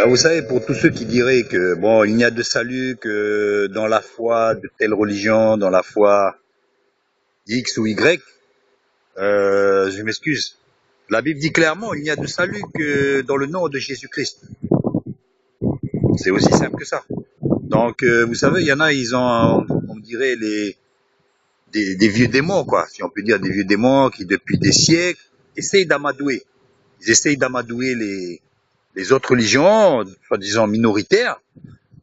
Vous savez, pour tous ceux qui diraient que bon, il n'y a de salut que dans la foi de telle religion, dans la foi X ou Y, je m'excuse. La Bible dit clairement, il n'y a de salut que dans le nom de Jésus-Christ. C'est aussi simple que ça. Donc, vous savez, il y en a, ils ont, on dirait, des vieux démons, quoi, si on peut dire, des vieux démons qui, depuis des siècles, essayent d'amadouer. Ils essayent d'amadouer les autres religions, soi-disant minoritaires,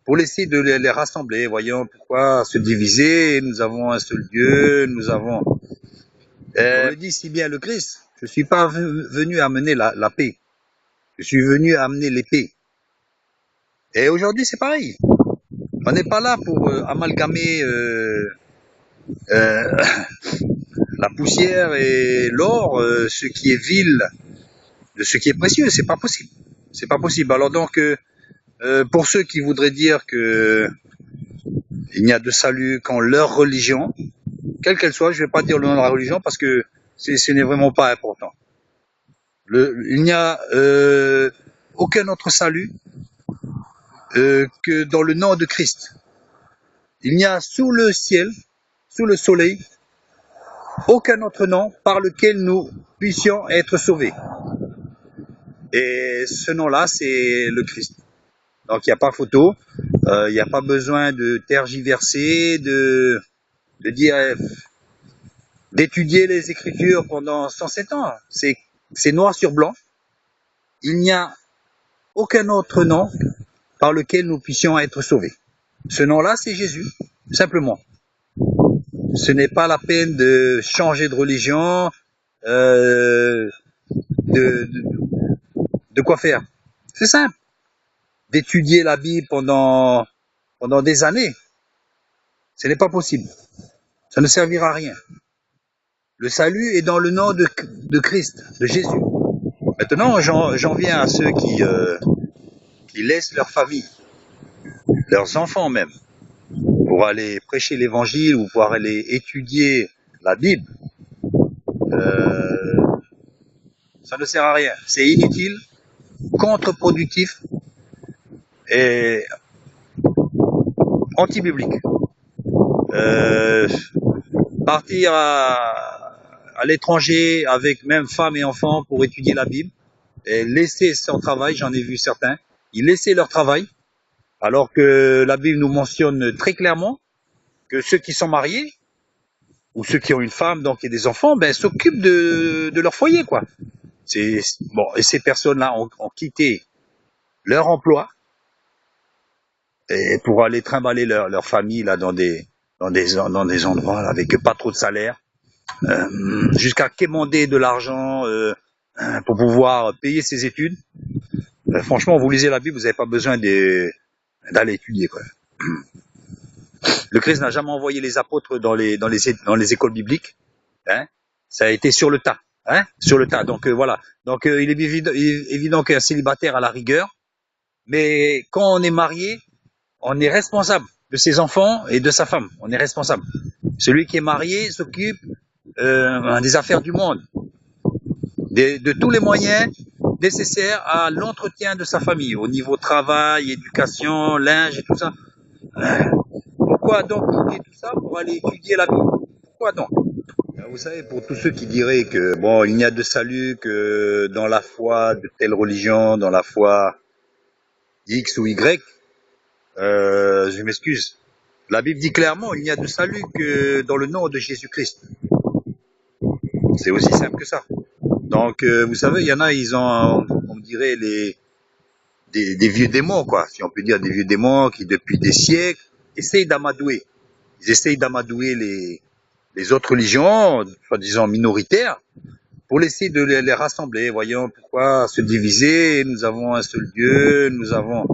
pour essayer de les rassembler. Voyons pourquoi se diviser, nous avons un seul Dieu, nous avons... On le dit si bien le Christ, je suis pas venu amener la paix, je suis venu amener l'épée. Et aujourd'hui c'est pareil, on n'est pas là pour amalgamer la poussière et l'or, ce qui est vil de ce qui est précieux, c'est pas possible. C'est pas possible. Alors donc, pour ceux qui voudraient dire que il n'y a de salut qu'en leur religion, quelle qu'elle soit, je vais pas dire le nom de la religion parce que ce n'est vraiment pas important. Il n'y a aucun autre salut que dans le nom de Christ. Il n'y a sous le ciel, sous le soleil, aucun autre nom par lequel nous puissions être sauvés. Et ce nom-là, c'est le Christ. Donc il n'y a pas photo, il n'y a pas besoin de tergiverser, de dire, d'étudier les Écritures pendant 107 ans. C'est noir sur blanc. Il n'y a aucun autre nom par lequel nous puissions être sauvés. Ce nom-là, c'est Jésus, simplement. Ce n'est pas la peine de changer de religion, de quoi faire. C'est simple. D'étudier la Bible pendant des années, ce n'est pas possible. Ça ne servira à rien. Le salut est dans le nom de Christ, de Jésus. Maintenant, j'en viens à ceux qui laissent leur famille, leurs enfants même, pour aller prêcher l'évangile ou pour aller étudier la Bible. Ça ne sert à rien. C'est inutile, contre-productif et anti-biblique. Partir à l'étranger avec même femmes et enfants pour étudier la Bible et laisser son travail, j'en ai vu certains, ils laissaient leur travail alors que la Bible nous mentionne très clairement que ceux qui sont mariés ou ceux qui ont une femme donc et des enfants, ben s'occupent de leur foyer quoi. C'est bon, et ces personnes-là ont quitté leur emploi et pour aller trimballer leur famille là dans des endroits là, avec pas trop de salaire, jusqu'à quémander de l'argent pour pouvoir payer ses études. Franchement, vous lisez la Bible, vous n'avez pas besoin d'aller étudier quoi. Le Christ n'a jamais envoyé les apôtres dans les écoles bibliques, hein. Ça a été sur le tas, hein, sur le tas. Donc voilà. Donc il est évident qu'un célibataire a la rigueur, mais quand on est marié, on est responsable de ses enfants et de sa femme. On est responsable. Celui qui est marié s'occupe des affaires du monde, de tous les moyens nécessaires à l'entretien de sa famille, au niveau travail, éducation, linge et tout ça. Pourquoi donc quitter tout ça pour aller étudier la Bible? Pourquoi donc? Vous savez, pour tous ceux qui diraient que bon, il n'y a de salut que dans la foi de telle religion, dans la foi X ou Y, je m'excuse. La Bible dit clairement, il n'y a de salut que dans le nom de Jésus-Christ. C'est aussi simple que ça. Donc, vous savez, il y en a, ils ont, on dirait, des vieux démons, quoi, si on peut dire, des vieux démons qui, depuis des siècles, essayent d'amadouer. Ils essayent d'amadouer les autres religions, soi-disant minoritaires, pour essayer de les rassembler. Voyons pourquoi se diviser, nous avons un seul Dieu, nous avons...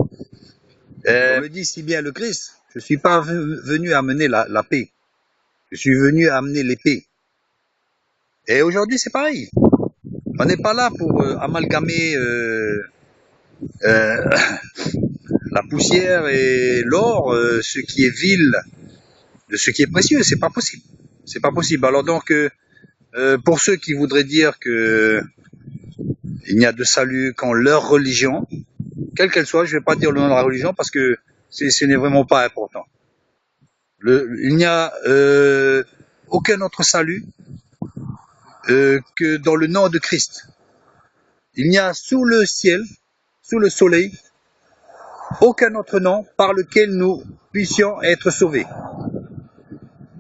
On le dit si bien le Christ, je suis pas venu amener la paix, je suis venu amener l'épée. Et aujourd'hui c'est pareil, on n'est pas là pour amalgamer la poussière et l'or, ce qui est vil de ce qui est précieux, c'est pas possible. C'est pas possible. Alors donc, pour ceux qui voudraient dire que il n'y a de salut qu'en leur religion, quelle qu'elle soit, je vais pas dire le nom de la religion parce que ce n'est vraiment pas important. Il n'y a aucun autre salut que dans le nom de Christ. Il n'y a sous le ciel, sous le soleil, aucun autre nom par lequel nous puissions être sauvés.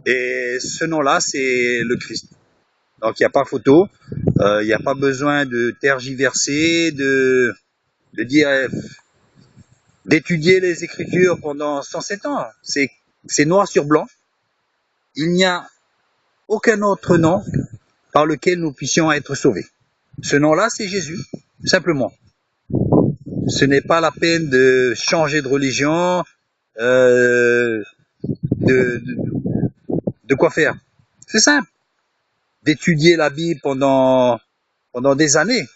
Et ce nom-là, c'est le Christ. Donc il n'y a pas photo, il n'y a pas besoin de tergiverser, de dire, d'étudier les Écritures pendant 107 ans. C'est noir sur blanc. Il n'y a aucun autre nom par lequel nous puissions être sauvés. Ce nom-là, c'est Jésus, simplement. Ce n'est pas la peine de changer de religion, de quoi faire. C'est simple. D'étudier la Bible pendant des années,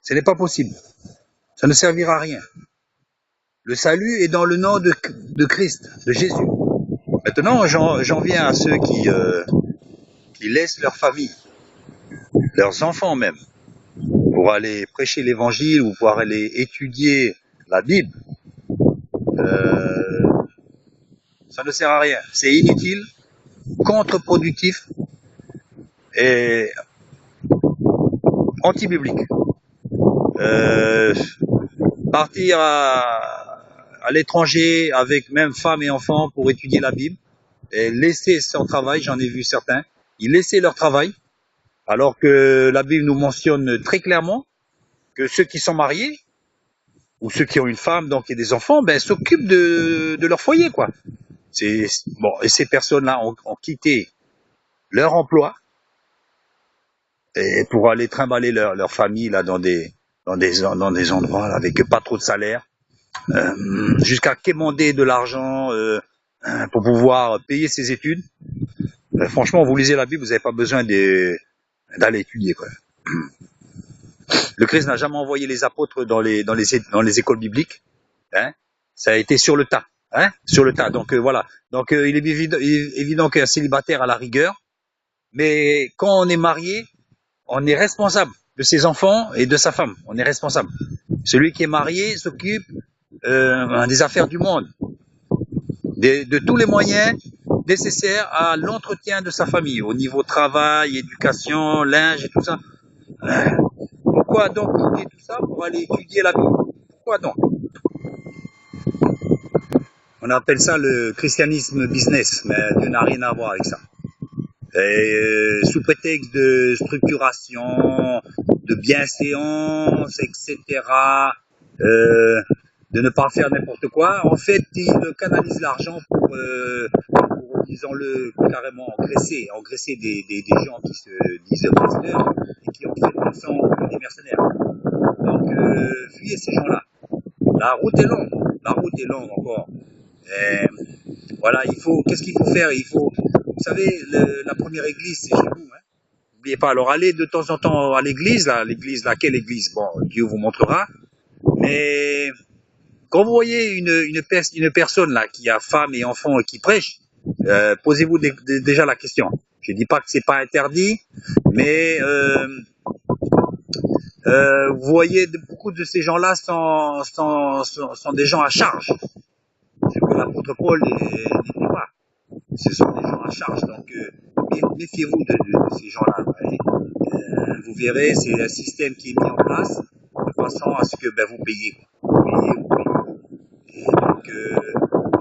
ce n'est pas possible. Ça ne servira à rien. Le salut est dans le nom de Christ, de Jésus. Maintenant, j'en viens à ceux qui laissent leur famille, leurs enfants même, pour aller prêcher l'évangile ou pour aller étudier la Bible. Ça ne sert à rien. C'est inutile, contre-productif et anti-biblique. Partir à l'étranger avec même femmes et enfants pour étudier la Bible et laisser son travail, j'en ai vu certains, ils laissaient leur travail alors que la Bible nous mentionne très clairement que ceux qui sont mariés ou ceux qui ont une femme donc et des enfants, ben s'occupent de leur foyer quoi. C'est bon, et ces personnes-là ont quitté leur emploi et pour aller trimballer leur famille là dans des endroits là, avec pas trop de salaire, jusqu'à quémander de l'argent pour pouvoir payer ses études. Franchement, vous lisez la Bible, vous n'avez pas besoin d'aller étudier quoi. Le Christ n'a jamais envoyé les apôtres dans les écoles bibliques. Hein. Ça a été sur le tas. Hein, sur le tas. Donc voilà. Donc il est évident qu'un célibataire a la rigueur, mais quand on est marié, on est responsable de ses enfants et de sa femme. On est responsable. Celui qui est marié s'occupe des affaires du monde, de tous les moyens nécessaires à l'entretien de sa famille, au niveau travail, éducation, linge et tout ça. Pourquoi donc quitter tout ça pour aller étudier la Bible? Pourquoi donc? On appelle ça le christianisme business, mais Dieu n'a rien à voir avec ça. Et, sous prétexte de structuration, de bienséance, etc., de ne pas faire n'importe quoi, en fait, il canalise l'argent pour disons-le carrément, engraisser des gens qui se disent pasteurs et qui en fait sont des mercenaires. Donc, fuyez ces gens-là. La route est longue encore. Et, voilà, qu'est-ce qu'il faut faire? Vous savez, la première église, c'est chez vous. Hein. N'oubliez pas, alors allez de temps en temps à l'église, laquelle église? Bon, Dieu vous montrera. Mais quand vous voyez une personne là qui a femme et enfant et qui prêche, posez-vous déjà la question. Je dis pas que c'est pas interdit, mais vous voyez beaucoup de ces gens-là sont des gens à charge. C'est que l'apôtre Paul n'était pas. Ce sont des gens à charge, donc méfiez-vous de ces gens-là. Vous verrez, c'est un système qui est mis en place de façon à ce que vous payez. Vous payez. Et donc,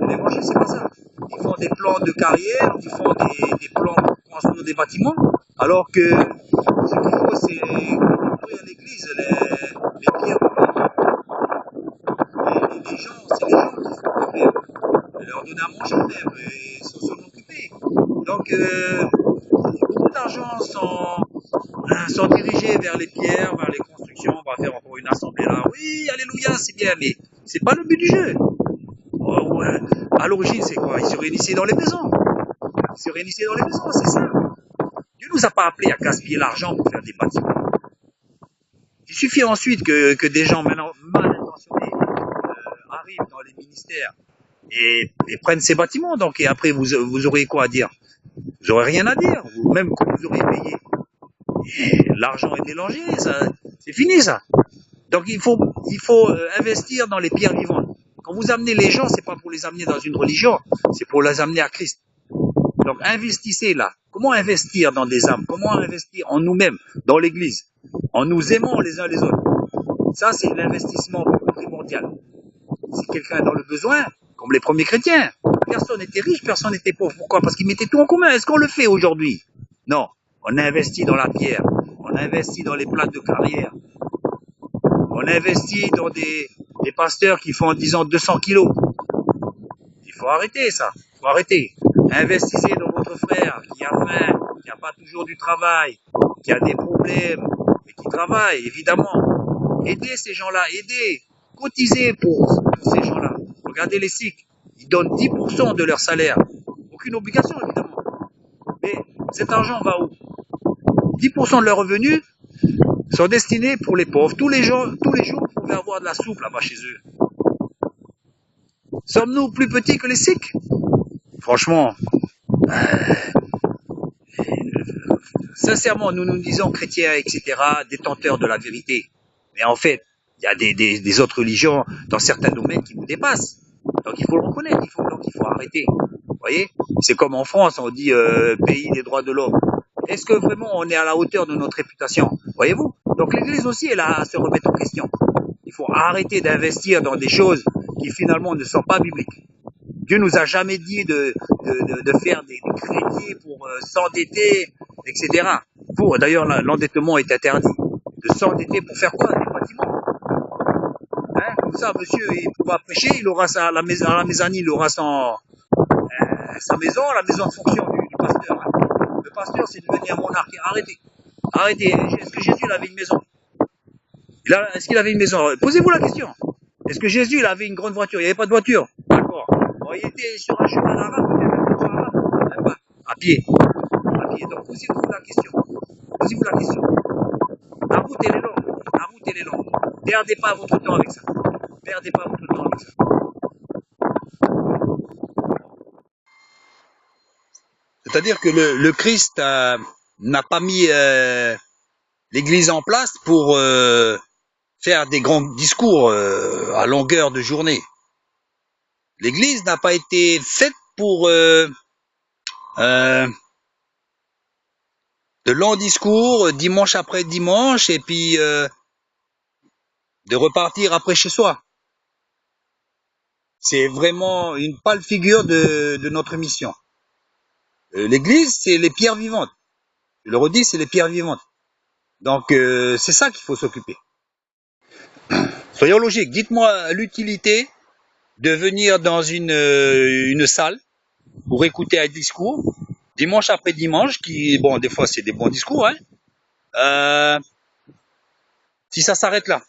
l'évangile, c'est pas ça. Ils font des plans de carrière, ils font des plans pour construire des bâtiments, alors que ce qu'il faut, c'est construire l'église, les pierres. Les gens, c'est les gens qui font quand même. Leur donner à manger même, et s'en occuper. Donc, beaucoup d'argent sont dirigés vers les pierres, vers les constructions. On va faire encore une assemblée là. Oui, alléluia, c'est bien, mais c'est pas le but du jeu. Oh, ouais. À l'origine, c'est quoi? Ils se réunissaient dans les maisons. C'est ça. Dieu nous a pas appelés à gaspiller l'argent pour faire des bâtiments. Il suffit ensuite que des gens mal intentionnés arrivent dans les ministères et prennent ces bâtiments. Donc, et après, vous aurez quoi à dire? Vous aurez rien à dire. Même quand vous aurez payé. Et l'argent est mélangé, ça, c'est fini ça. Donc il faut il faut investir dans les pierres vivantes. Quand vous amenez les gens, c'est pas pour les amener dans une religion, c'est pour les amener à Christ. Donc investissez là. Comment investir dans des âmes? Comment investir en nous-mêmes, dans l'Église, en nous aimant les uns les autres? Ça, c'est l'investissement primordial. Si quelqu'un est dans le besoin, comme les premiers chrétiens, personne n'était riche, personne n'était pauvre. Pourquoi? Parce qu'ils mettaient tout en commun. Est-ce qu'on le fait aujourd'hui? Non. On investit dans la pierre, on investit dans les plates de carrière, on investit dans des pasteurs qui font en 10 ans 200 kilos. Il faut arrêter ça, il faut arrêter. Investissez dans votre frère qui a faim, qui n'a pas toujours du travail, qui a des problèmes, mais qui travaille, évidemment. Aidez ces gens-là, aidez, cotisez pour ces gens-là. Regardez les Sikhs, ils donnent 10% de leur salaire. Aucune obligation, évidemment. Mais cet argent va où? 10% de leurs revenus sont destinés pour les pauvres. Tous les jours, vous pouvez avoir de la soupe là-bas chez eux. Sommes-nous plus petits que les Sikhs? Franchement, sincèrement, nous nous disons chrétiens, etc., détenteurs de la vérité. Mais en fait, il y a des autres religions dans certains domaines qui vous dépassent. Donc il faut le reconnaître, il faut arrêter. Vous voyez? C'est comme en France, on dit pays des droits de l'homme. Est-ce que vraiment on est à la hauteur de notre réputation? Voyez-vous? Donc l'Église aussi, elle a à se remettre en question. Il faut arrêter d'investir dans des choses qui finalement ne sont pas bibliques. Dieu nous a jamais dit de faire des crédits pour s'endetter, etc. D'ailleurs, l'endettement est interdit. De s'endetter pour faire quoi? Des bâtiments. Hein? Comme ça, monsieur, il pourra prêcher, il aura à la mezzanine, il aura sa maison, la maison de fonction du pasteur. Hein? Le pasteur, c'est devenu un monarque. Arrêtez. Arrêtez. Est-ce que Jésus avait une maison? Est-ce qu'il avait une maison? Posez-vous la question. Est-ce que Jésus il avait une grande voiture? Il n'y avait pas de voiture. D'accord. Bon, il était sur un chemin arabe, peut-être pas. À pied. À pied. Donc posez-vous la question. Posez-vous la question. La route elle est longue. La route elle est longue. Perdez pas votre temps avec ça. Perdez pas votre temps avec ça. C'est-à-dire que le Christ n'a pas mis l'Église en place pour faire des grands discours à longueur de journée. L'Église n'a pas été faite pour de longs discours dimanche après dimanche et puis de repartir après chez soi. C'est vraiment une pâle figure de notre mission. L'Église, c'est les pierres vivantes. Je le redis, c'est les pierres vivantes. Donc c'est ça qu'il faut s'occuper. Soyons logiques. Dites-moi l'utilité de venir dans une salle pour écouter un discours dimanche après dimanche, qui, bon, des fois c'est des bons discours, hein. Si ça s'arrête là.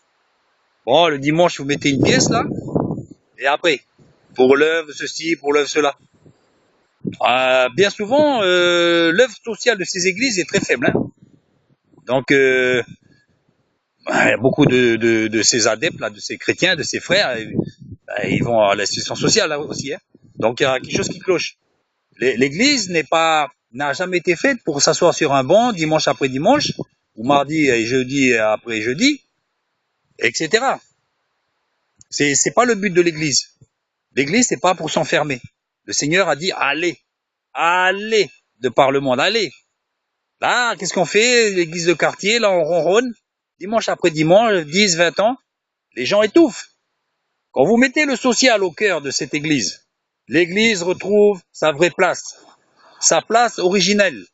Bon, le dimanche vous mettez une pièce là, et après, pour l'œuvre ceci, pour l'œuvre cela. Bien souvent, l'œuvre sociale de ces églises est très faible, hein. Donc, beaucoup de ces adeptes là, de ces chrétiens, de ces frères, ils vont à l'institution sociale là aussi, hein. Donc il y a quelque chose qui cloche. L'église n'a jamais été faite pour s'asseoir sur un banc dimanche après dimanche, ou mardi et jeudi après jeudi, etc. C'est pas le but de l'église. L'église, c'est pas pour s'enfermer. Le Seigneur a dit, allez de par le monde, allez. Là, qu'est-ce qu'on fait? L'église de quartier, là, on ronronne. Dimanche après dimanche, 10, 20 ans, les gens étouffent. Quand vous mettez le social au cœur de cette église, l'église retrouve sa vraie place, sa place originelle,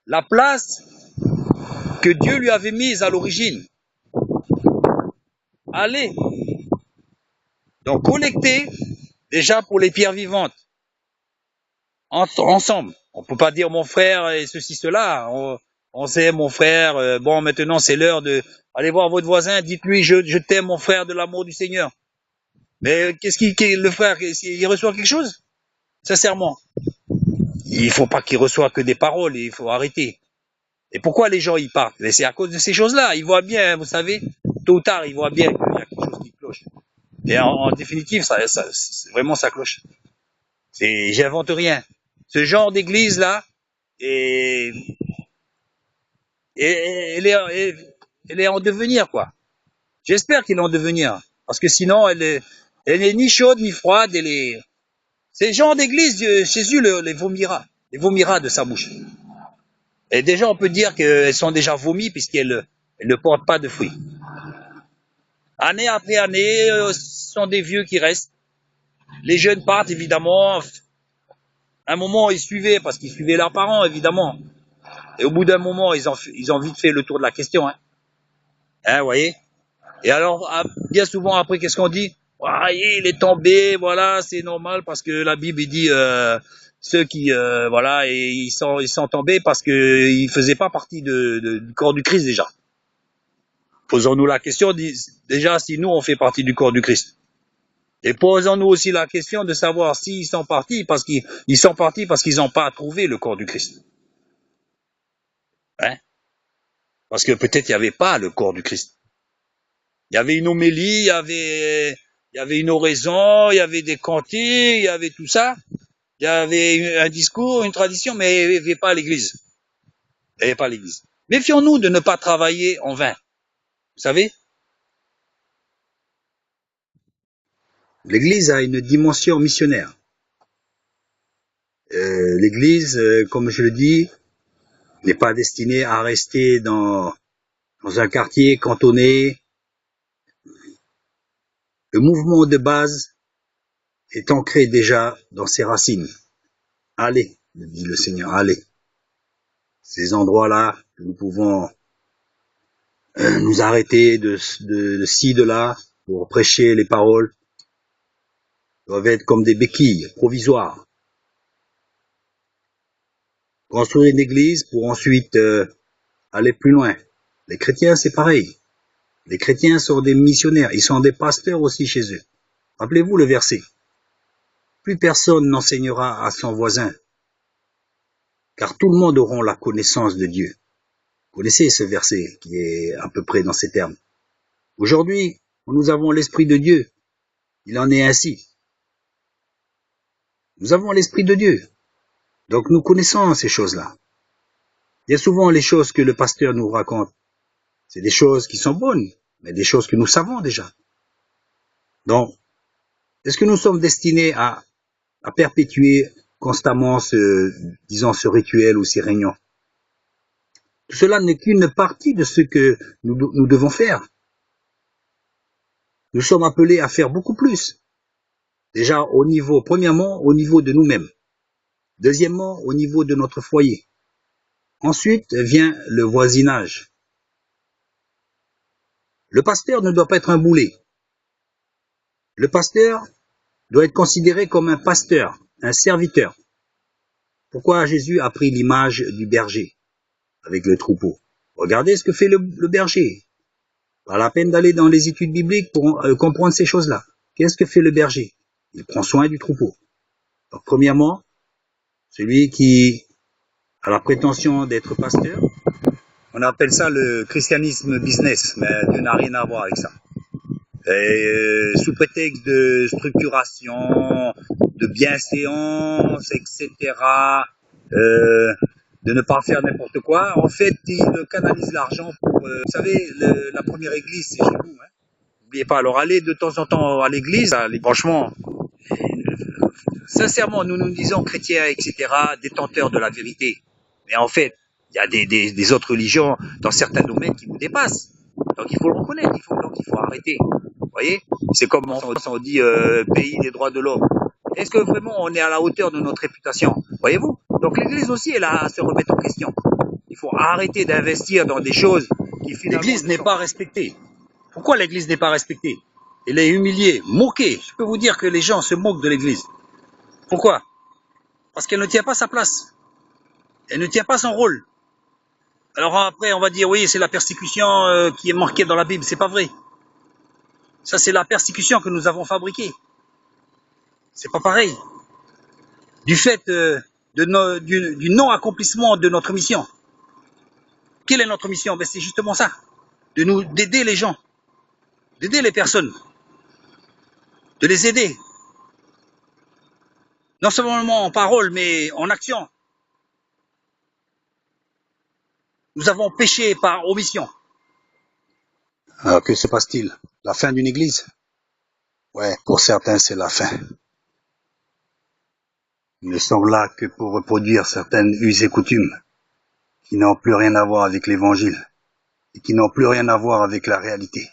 la place que Dieu lui avait mise à l'origine. Allez. Donc collectez déjà pour les pierres vivantes, ensemble. On peut pas dire mon frère et ceci, cela. On sait mon frère, bon maintenant c'est l'heure de aller voir votre voisin, dites-lui je t'aime mon frère de l'amour du Seigneur. Mais le frère, il reçoit quelque chose? Sincèrement. Il faut pas qu'il reçoive que des paroles, il faut arrêter. Et pourquoi les gens y partent? C'est à cause de ces choses-là. Ils voient bien, vous savez, tôt ou tard, ils voient bien qu'il y a quelque chose qui cloche. Et en définitive, vraiment ça cloche. J'invente rien. Ce genre d'église-là, elle est en devenir, quoi. J'espère qu'il va en devenir. Parce que sinon, elle est ni chaude ni froide. Ces gens d'église, Jésus les vomira. Les vomira de sa bouche. Et déjà, on peut dire qu'elles sont déjà vomies puisqu'elles ne portent pas de fruits. Année après année, ce sont des vieux qui restent. Les jeunes partent, évidemment. À un moment, ils suivaient, parce qu'ils suivaient leurs parents, évidemment. Et au bout d'un moment, ils ont vite fait le tour de la question. Vous voyez. Et alors, bien souvent, après, qu'est-ce qu'on dit? Ah, il est tombé, voilà, c'est normal, parce que la Bible dit ceux qui, voilà, et ils sont tombés parce qu'ils faisaient pas partie du corps du Christ déjà. Posons-nous la question, déjà, si nous, on fait partie du corps du Christ. Et posons-nous aussi la question de savoir s'ils sont partis parce qu'ils n'ont pas trouvé le corps du Christ. Parce que peut-être il n'y avait pas le corps du Christ. Il y avait une homélie, il y avait une oraison, il y avait des cantiques, il y avait tout ça. Il y avait un discours, une tradition, mais il n'y avait pas l'église. Il n'y avait pas l'église. Méfions-nous de ne pas travailler en vain. Vous savez? L'église a une dimension missionnaire. L'église, comme je le dis, n'est pas destinée à rester dans un quartier cantonné. Le mouvement de base est ancré déjà dans ses racines. Allez, dit le Seigneur, allez. Ces endroits-là, nous pouvons nous arrêter de ci, de là, pour prêcher les paroles, doivent être comme des béquilles provisoires. Construire une église pour ensuite aller plus loin. Les chrétiens, c'est pareil. Les chrétiens sont des missionnaires, ils sont des pasteurs aussi chez eux. Rappelez-vous le verset. Plus personne n'enseignera à son voisin, car tout le monde aura la connaissance de Dieu. Vous connaissez ce verset qui est à peu près dans ces termes. Aujourd'hui, nous avons l'Esprit de Dieu. Il en est ainsi. Nous avons l'Esprit de Dieu. Donc nous connaissons ces choses-là. Bien souvent, les choses que le pasteur nous raconte, c'est des choses qui sont bonnes, mais des choses que nous savons déjà. Donc, est-ce que nous sommes destinés à perpétuer constamment ce rituel ou ces réunions? Tout cela n'est qu'une partie de ce que nous devons faire. Nous sommes appelés à faire beaucoup plus. Déjà, premièrement, au niveau de nous-mêmes. Deuxièmement, au niveau de notre foyer. Ensuite vient le voisinage. Le pasteur ne doit pas être un boulet. Le pasteur doit être considéré comme un pasteur, un serviteur. Pourquoi Jésus a pris l'image du berger avec le troupeau? Regardez ce que fait le berger. Pas la peine d'aller dans les études bibliques pour comprendre ces choses-là. Qu'est-ce que fait le berger? Il prend soin du troupeau. Donc, premièrement, celui qui a la prétention d'être pasteur, on appelle ça le christianisme business, mais Dieu n'a rien à voir avec ça. Et, sous prétexte de structuration, de bienséance, etc., de ne pas faire n'importe quoi, en fait, il canalise l'argent pour... vous savez, la première église, c'est chez vous. N'oubliez pas, alors allez de temps en temps à l'église, franchement, sincèrement, nous disons chrétiens, etc., détenteurs de la vérité. Mais en fait, il y a des autres religions dans certains domaines qui vous dépassent. Donc il faut le reconnaître, il faut arrêter. Vous voyez? C'est comme on dit pays des droits de l'homme. Est-ce que vraiment on est à la hauteur de notre réputation? Voyez-vous? Donc l'église aussi est là à se remettre en question. Il faut arrêter d'investir dans des choses qui finalement... L'église n'est pas respectée. Pourquoi l'église n'est pas respectée? Elle est humiliée, moquée. Je peux vous dire que les gens se moquent de l'église. Pourquoi? Parce qu'elle ne tient pas sa place. Elle ne tient pas son rôle. Alors après, on va dire, oui, c'est la persécution qui est marquée dans la Bible. C'est pas vrai. Ça, c'est la persécution que nous avons fabriquée. C'est pas pareil. Du fait du non-accomplissement de notre mission. Quelle est notre mission? Ben, c'est justement ça. D'aider les gens. D'aider les personnes. De les aider. Non seulement en parole, mais en action. Nous avons péché par omission. Alors que se passe-t-il? La fin d'une église? Ouais, pour certains, c'est la fin. Ils ne sont là que pour reproduire certaines us et coutumes qui n'ont plus rien à voir avec l'évangile et qui n'ont plus rien à voir avec la réalité.